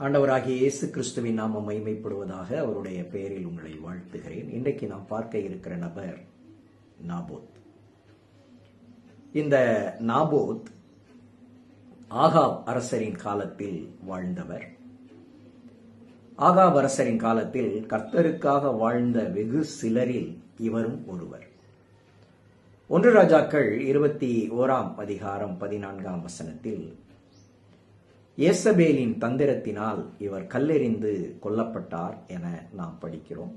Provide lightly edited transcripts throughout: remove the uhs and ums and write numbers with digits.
ஆண்டவராகிய இயேசு கிறிஸ்துவின் நாமம் மகிமைப்படுவதாக. அவருடைய பெயரில் உங்களை வாழ்த்துகிறேன். இன்றைக்கு நாம் பார்க்க இருக்கிற நபர் நாபோத். இந்த நாபோத் ஆகாப் அரசரின் காலத்தில் வாழ்ந்தவர். ஆகாப் அரசரின் காலத்தில் கர்த்தருக்காக வாழ்ந்த வெகு சிலரில் இவரும் ஒருவர். 1 ராஜாக்கள் 21:14 யேசபேலின் தந்திரத்தினால் இவர் கல்லெறிந்து கொல்லப்பட்டார் என நாம் படிக்கிறோம்.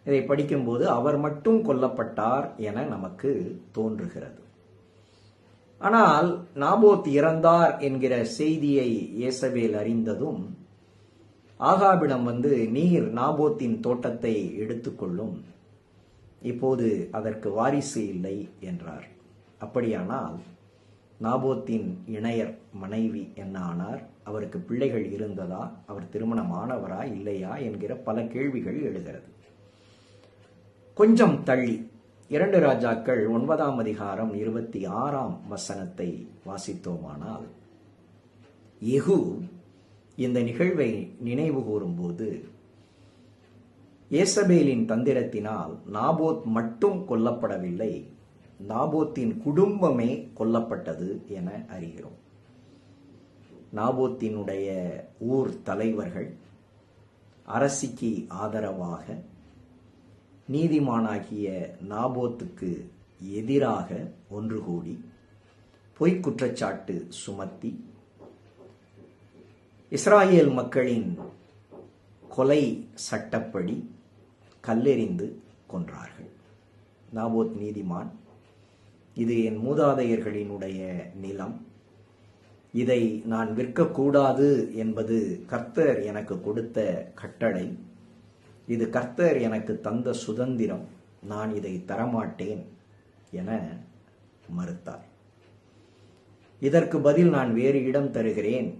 இதை படிக்கும்போது அவர் மட்டும் கொல்லப்பட்டார் என நமக்கு தோன்றுகிறது. ஆனால் நாபோத் இறந்தார் என்கிற செய்தியை யேசபேல் அறிந்ததும் ஆகாபிடம் நீர் நாபோத்தின் தோட்டத்தை எடுத்துக்கொள்ளும், இப்போது அதற்கு வாரிசு இல்லை என்றார். அப்படியானால் நாபோத்தின் இணையர் மனைவி என்ன ஆனார்? அவருக்கு பிள்ளைகள் இருந்ததா? அவர் திருமணமானவரா இல்லையா என்கிற பல கேள்விகள் எழுகிறது. கொஞ்சம் தள்ளி 2 ராஜாக்கள் 9:26 வாசித்தோமானால், யெகூ இந்த நிகழ்வை நினைவு கூறும்போது, யேசபேலின் தந்திரத்தினால் நாபோத் மட்டும் கொல்லப்படவில்லை, நாபோத்தின் குடும்பமே கொல்லப்பட்டது என அறிகிறோம். நாபோத்தினுடைய ஊர் தலைவர்கள் அரசிக்கு ஆதரவாக நீதிமானாகிய நாபோத்துக்கு எதிராக ஒன்று கூடி பொய்க் குற்றச்சாட்டு சுமத்தி இஸ்ராயேல் மக்களின் கொலை சட்டப்படி கல்லெறிந்து கொன்றார்கள். நாபோத் நீதிமான், இது என் மூதாதையர்களினுடைய நிலம், இதை நான் விற்கக்கூடாது என்பது கர்த்தர் எனக்கு கொடுத்த கட்டளை, இது கர்த்தர் எனக்கு தந்த சுதந்திரம், நான் இதை தரமாட்டேன் என மறுத்தார். இதற்கு பதில் நான் வேறு இடம் தருகிறேன்,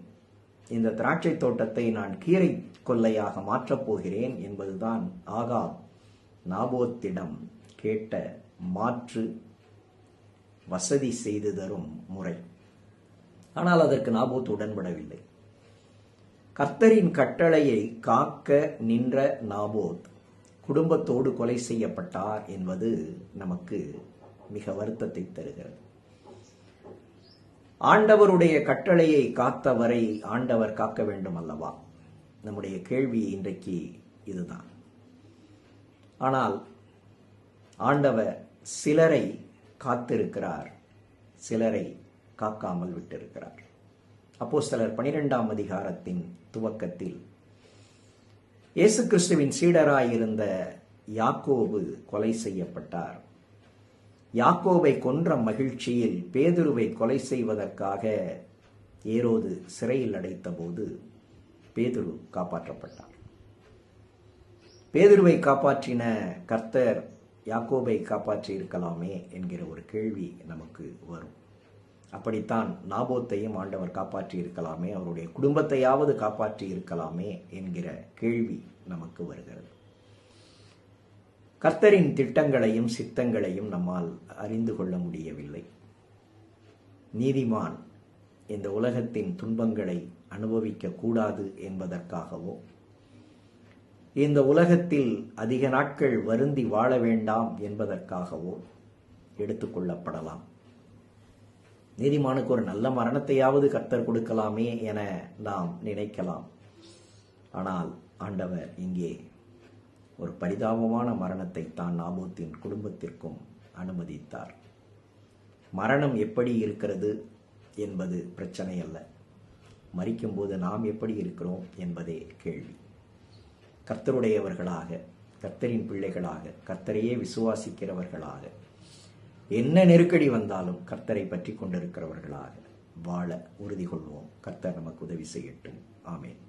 இந்த திராட்சை தோட்டத்தை நான் கீரை கொல்லையாக மாற்றப் போகிறேன் என்பதுதான் ஆகாப் நாபோத்திடம் கேட்ட மாற்று வசதி செய்து தரும் முறை. ஆனால் அதற்கு நாபோத் உடன்படவில்லை. கர்த்தரின் கட்டளையை காக்க நின்ற நாபோத் குடும்பத்தோடு கொலை செய்யப்பட்டார் என்பது நமக்கு மிக வருத்தத்தை தருகிறது. ஆண்டவருடைய கட்டளையை காத்தவரை ஆண்டவர் காக்க வேண்டும் அல்லவா? நம்முடைய கேள்வி இன்றைக்கு இதுதான். ஆனால் ஆண்டவர் சிலரை காத்திருக்கிறார், சிலரை காக்காமல் விட்டிருக்கிறார். அப்போஸ்தலர் 12 துவக்கத்தில் இயேசு கிறிஸ்துவின் சீடராயிருந்த யாக்கோபு கொலை செய்யப்பட்டார். யாக்கோபை கொன்ற மகிழ்ச்சியில் பேதுருவை கொலை செய்வதற்காக ஏரோது சிறையில் அடைத்த போது பேதுரு காப்பாற்றப்பட்டார். பேதுருவை காப்பாற்றின கர்த்தர் யாக்கோபை காப்பாற்றி இருக்கலாமே என்கிற ஒரு கேள்வி நமக்கு வரும். அப்படித்தான் நாபோத்தையும் ஆண்டவர் காப்பாற்றி இருக்கலாமே, அவருடைய குடும்பத்தையாவது காப்பாற்றி இருக்கலாமே என்கிற கேள்வி நமக்கு வருகிறது. கர்த்தரின் திட்டங்களையும் சித்தங்களையும் நம்மால் அறிந்து கொள்ள முடியவில்லை. நீதிமான் இந்த உலகத்தின் துன்பங்களை அனுபவிக்க கூடாது என்பதற்காகவோ, இந்த உலகத்தில் அதிக நாட்கள் வருந்தி வாழ வேண்டாம் என்பதற்காகவோ எடுத்துக்கொள்ளப்படலாம். நீதிமானுக்கு ஒரு நல்ல மரணத்தையாவது கர்த்தர் கொடுக்கலாமே என நாம் நினைக்கலாம். ஆனால் ஆண்டவர் இங்கே ஒரு பரிதாபமான மரணத்தை தான் நாபோத்தின் குடும்பத்திற்கும் அனுமதித்தார். மரணம் எப்படி இருக்கிறது என்பது பிரச்சனை அல்ல, மரிக்கும்போது நாம் எப்படி இருக்கிறோம் என்பதே கேள்வி. கர்த்தருடையவர்களாக, கர்த்தரின் பிள்ளைகளாக, கர்த்தரையே விசுவாசிக்கிறவர்களாக, என்ன நெருக்கடி வந்தாலும் கர்த்தரை பற்றி கொண்டிருக்கிறவர்களாக வாழ உறுதி கொள்வோம். கர்த்தர் நமக்கு உதவி செய்யட்டும். ஆமென்.